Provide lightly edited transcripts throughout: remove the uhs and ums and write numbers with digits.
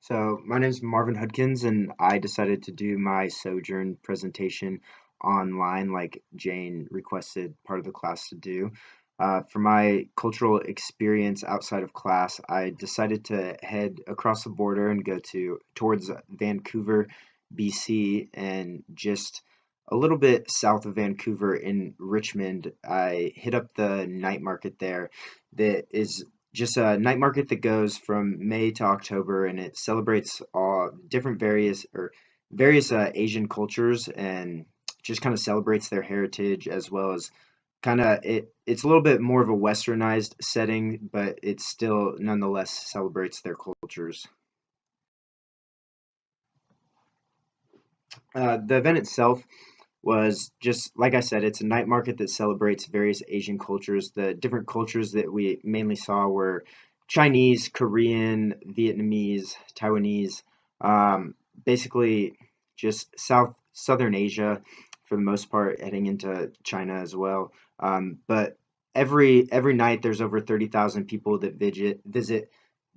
So my name is Marvin Hudkins, and I decided to do my Sojourn presentation online, like Jane requested part of the class to do. For my cultural experience outside of class, I decided to head across the border and go towards Vancouver, BC, and just a little bit south of Vancouver in Richmond. I hit up the night market there that is just a night market that goes from May to October, and it celebrates all different various Asian cultures, and just kind of celebrates their heritage as well as it's a little bit more of a westernized setting, but it still nonetheless celebrates their cultures. The event itself was just like I said, it's a night market that celebrates various Asian cultures. The different cultures that we mainly saw were Chinese, Korean, Vietnamese, Taiwanese, basically just Southern Asia for the most part, heading into China as well. But every night there's over 30,000 people that visit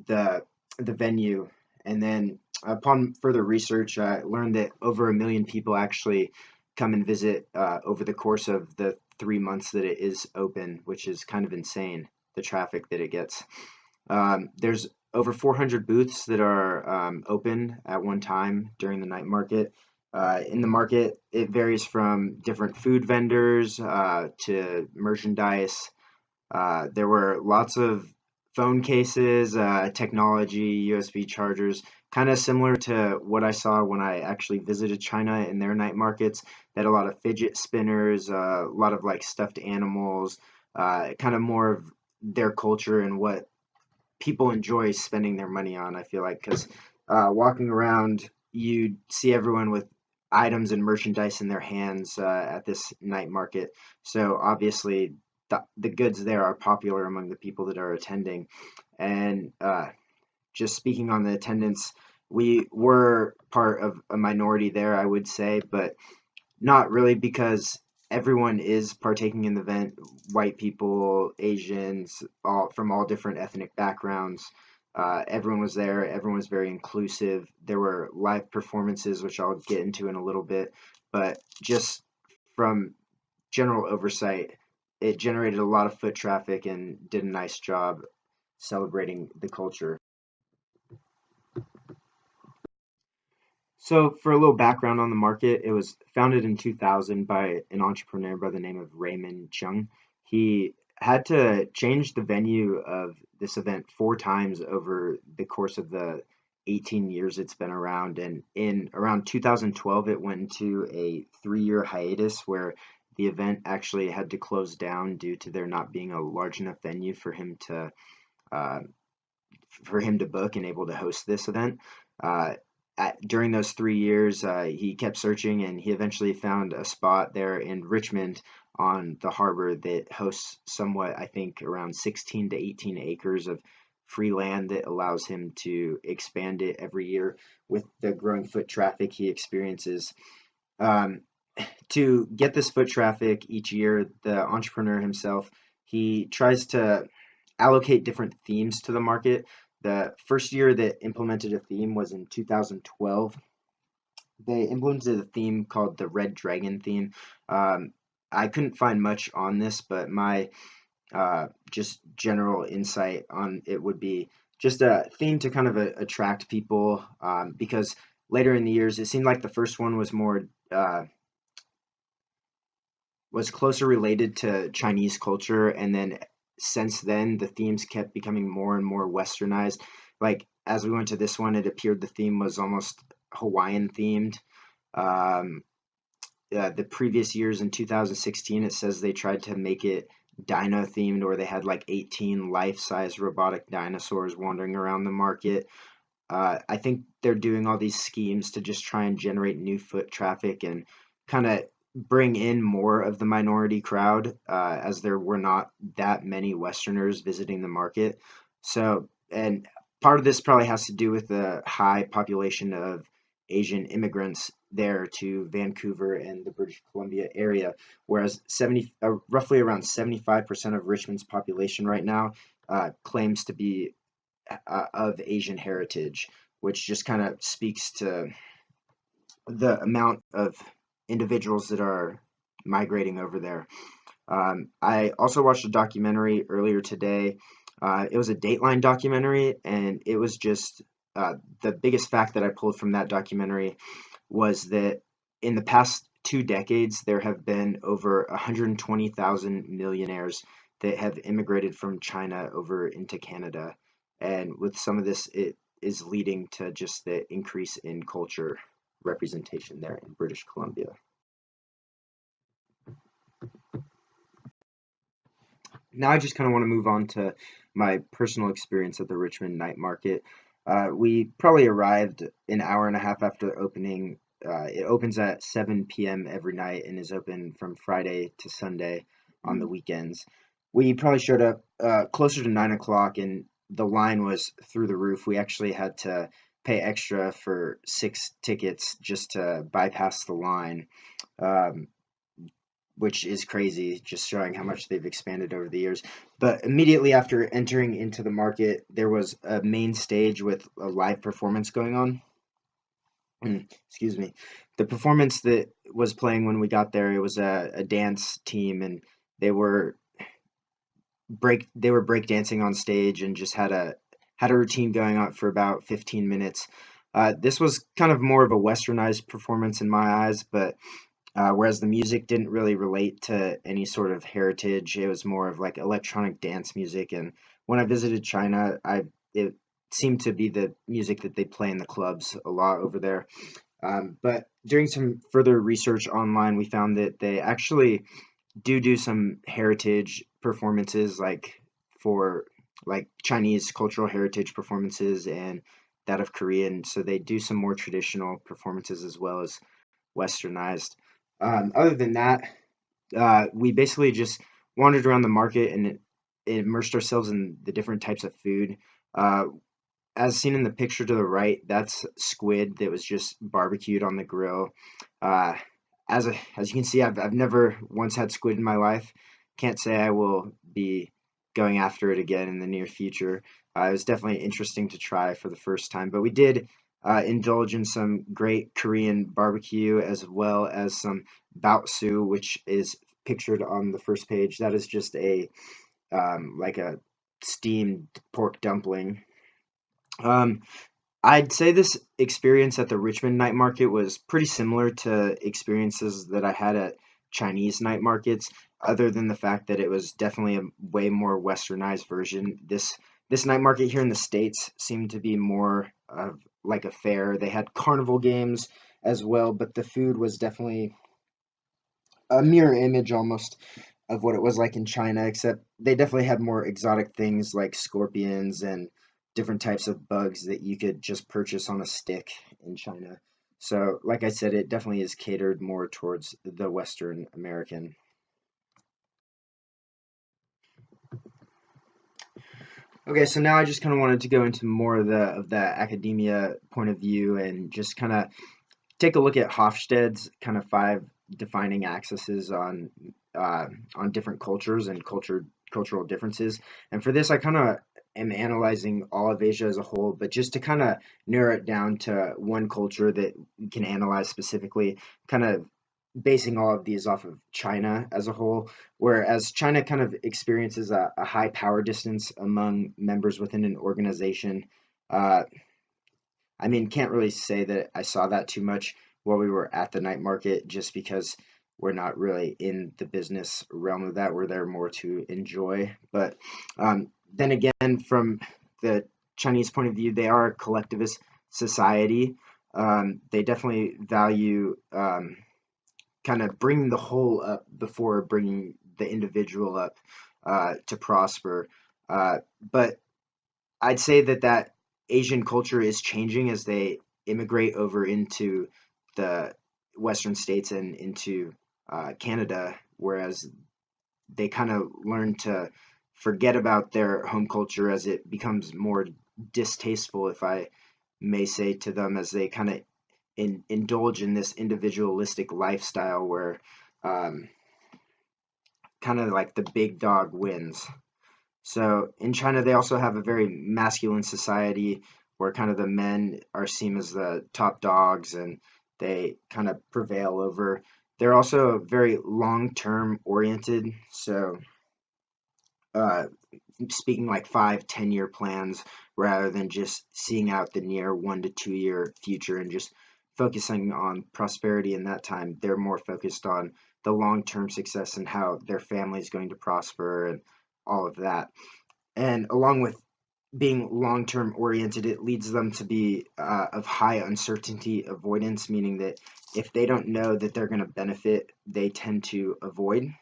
the the venue, and then upon further research, I learned that over 1 million people actually come and visit over the course of the 3 months that it is open, which is kind of insane, the traffic that it gets. There's over 400 booths that are open at one time during the night market. In the market, it varies from different food vendors to merchandise. There were lots of phone cases, technology, USB chargers, kind of similar to what I saw when I actually visited China in their night markets. They had a lot of fidget spinners, a lot of like stuffed animals, kind of more of their culture and what people enjoy spending their money on, I feel like, because walking around, you see everyone with items and merchandise in their hands at this night market. So obviously, the goods there are popular among the people that are attending. And just speaking on the attendance, we were part of a minority there, I would say, but not really because everyone is partaking in the event. White people, Asians, all from all different ethnic backgrounds. Everyone was there. Everyone was very inclusive. There were live performances, which I'll get into in a little bit, but just from general oversight, it generated a lot of foot traffic and did a nice job celebrating the culture. So, for a little background on the market, it was founded in 2000 by an entrepreneur by the name of Raymond Chung. He had to change the venue of this event 4 times over the course of the 18 years it's been around. And in around 2012, it went into a 3 year hiatus where the event actually had to close down due to there not being a large enough venue uh, for him to book and able to host this event. Uh, During those 3 years, he kept searching and he eventually found a spot there in Richmond on the harbor that hosts somewhat, I think, around 16 to 18 acres of free land that allows him to expand it every year with the growing foot traffic he experiences. Um, to get this foot traffic each year, the entrepreneur himself, he tries to allocate different themes to the market. The first year that implemented a theme was in 2012. They implemented a theme called the Red Dragon theme. Um, I couldn't find much on this, but my just general insight on it would be just a theme to kind of attract people because later in the years, it seemed like the first one was closer related to Chinese culture, and then since then the themes kept becoming more and more westernized. Like as we went to this one, it appeared the theme was almost Hawaiian themed. Um, the previous years in 2016, it says they tried to make it dino themed, or they had like 18 life-size robotic dinosaurs wandering around the market. I think they're doing all these schemes to just try and generate new foot traffic and kind of bring in more of the minority crowd, as there were not that many Westerners visiting the market. So, and part of this probably has to do with the high population of Asian immigrants there to Vancouver and the British Columbia area, whereas roughly around 75% of Richmond's population right now claims to be of Asian heritage. which just kind of speaks to the amount of individuals that are migrating over there. I also watched a documentary earlier today. It was a Dateline documentary, and it was just the biggest fact that I pulled from that documentary was that in the past 2 decades, there have been over 120,000 millionaires that have immigrated from China over into Canada. And with some of this, it is leading to just the increase in culture representation there in British Columbia. Now I just kind of want to move on to my personal experience at the Richmond night market. We probably arrived an hour and a half after opening. It opens at 7 p.m. every night and is open from Friday to Sunday on the weekends. We probably showed up closer to 9 o'clock, and the line was through the roof. We actually had to pay extra for 6 tickets just to bypass the line. Um, which is crazy, just showing how much they've expanded over the years. But immediately after entering into the market, there was a main stage with a live performance going on. Excuse me. The performance that was playing when we got there, it was a dance team, and they were break dancing on stage and just had a routine going on for about 15 minutes. This was kind of more of a westernized performance in my eyes, but whereas the music didn't really relate to any sort of heritage, it was more of like electronic dance music. And when I visited China, it seemed to be the music that they play in the clubs a lot over there. But doing some further research online, we found that they actually do some heritage performances, like for like Chinese cultural heritage performances and that of Korean. So they do some more traditional performances as well as westernized. Other than that, we basically just wandered around the market and immersed ourselves in the different types of food. Uh, as seen in the picture to the right, that's squid that was just barbecued on the grill. Uh, as you can see, I've never once had squid in my life. Can't say I will be going after it again in the near future. It was definitely interesting to try for the first time, but we did indulge in some great Korean barbecue as well as some baosu, which is pictured on the first page. That is just a like a steamed pork dumpling. Um, I'd say this experience at the Richmond night market was pretty similar to experiences that I had at Chinese night markets, other than the fact that it was definitely a way more westernized version. This night market here in the States seemed to be more of like a fair. They had carnival games as well, but the food was definitely a mirror image almost of what it was like in China, except they definitely had more exotic things like scorpions and different types of bugs that you could just purchase on a stick in China. So, like I said, it definitely is catered more towards the Western American. Okay, so now I just kind of wanted to go into more of the academia point of view and just kind of take a look at Hofstede's kind of five defining axes on different cultures and cultural differences. And for this, I kind of am analyzing all of Asia as a whole, but just to kind of narrow it down to one culture that we can analyze specifically, kind of basing all of these off of China as a whole, whereas China kind of experiences a high power distance among members within an organization. Uh, I mean, can't really say that I saw that too much while we were at the night market, just because we're not really in the business realm of that. We're there more to enjoy. But then again, from the Chinese point of view, they are a collectivist society. They definitely value kind of bringing the whole up before bringing the individual up to prosper. But I'd say that Asian culture is changing as they immigrate over into the Western states and into Canada, whereas they kind of learn to forget about their home culture as it becomes more distasteful, if I may say, to them as they kind of indulge in this individualistic lifestyle where um, kind of like the big dog wins. So in China, they also have a very masculine society where kind of the men are seen as the top dogs and they kind of prevail over. They're also very long-term oriented, so uh, speaking like 5, 10 year plans rather than just seeing out the near 1 to 2 year future and just focusing on prosperity in that time. They're more focused on the long term success and how their family is going to prosper and all of that. And along with being long term oriented, it leads them to be of high uncertainty avoidance, meaning that if they don't know that they're going to benefit, they tend to avoid.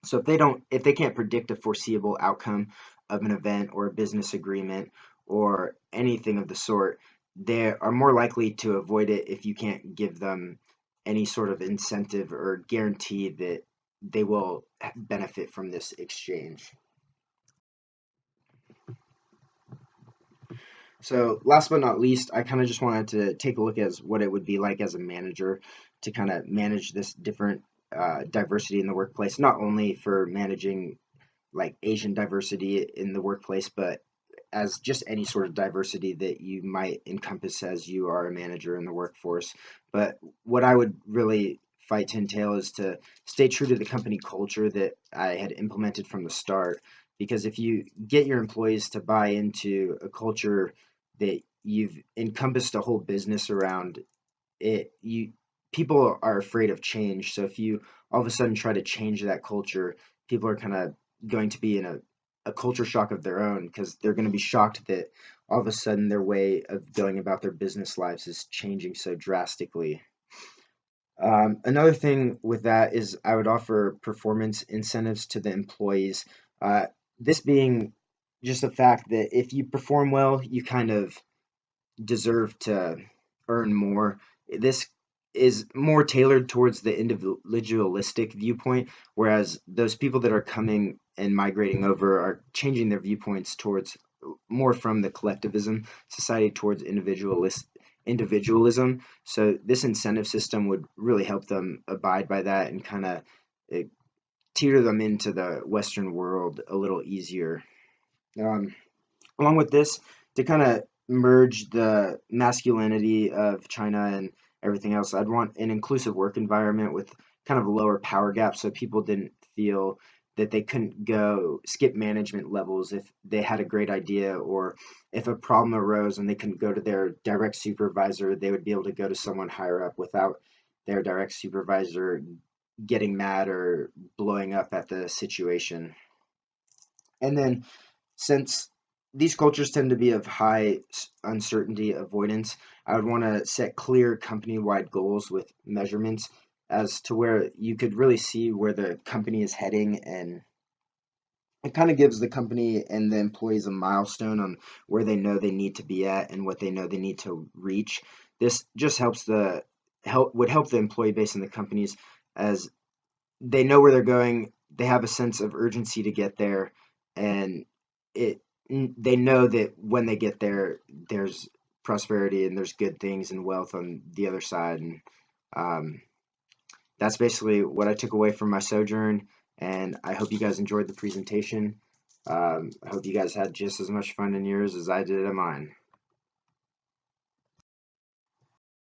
So if they can't predict a foreseeable outcome of an event or a business agreement or anything of the sort, they are more likely to avoid it if you can't give them any sort of incentive or guarantee that they will benefit from this exchange. So last but not least, I kind of just wanted to take a look at what it would be like as a manager to kind of manage this different diversity in the workplace, not only for managing like Asian diversity in the workplace, but as just any sort of diversity that you might encompass as you are a manager in the workforce. But what I would really fight to entail is to stay true to the company culture that I had implemented from the start. Because if you get your employees to buy into a culture that you've encompassed a whole business around, it you people are afraid of change. So if you all of a sudden try to change that culture, people are kind of going to be in a culture shock of their own because they're going to be shocked that all of a sudden their way of going about their business lives is changing so drastically. Another thing with that is I would offer performance incentives to the employees. Uh, this being just the fact that if you perform well, you kind of deserve to earn more. This is more tailored towards the individualistic viewpoint, whereas those people that are coming and migrating over are changing their viewpoints towards more from the collectivism society towards individualism. So this incentive system would really help them abide by that and kind of teeter them into the Western world a little easier. Um, Along with this, to kind of merge the masculinity of China and everything else, I'd want an inclusive work environment with kind of a lower power gap so people didn't feel that they couldn't go skip management levels if they had a great idea, or if a problem arose and they couldn't go to their direct supervisor, they would be able to go to someone higher up without their direct supervisor getting mad or blowing up at the situation. And then since these cultures tend to be of high uncertainty avoidance, I would want to set clear company-wide goals with measurements as to where you could really see where the company is heading, and it kind of gives the company and the employees a milestone on where they know they need to be at and what they know they need to reach. This just would help the employee base in the companies as they know where they're going, they have a sense of urgency to get there, and it they know that when they get there, there's prosperity and there's good things and wealth on the other side. And um, that's basically what I took away from my sojourn. And I hope you guys enjoyed the presentation. I hope you guys had just as much fun in yours as I did at mine.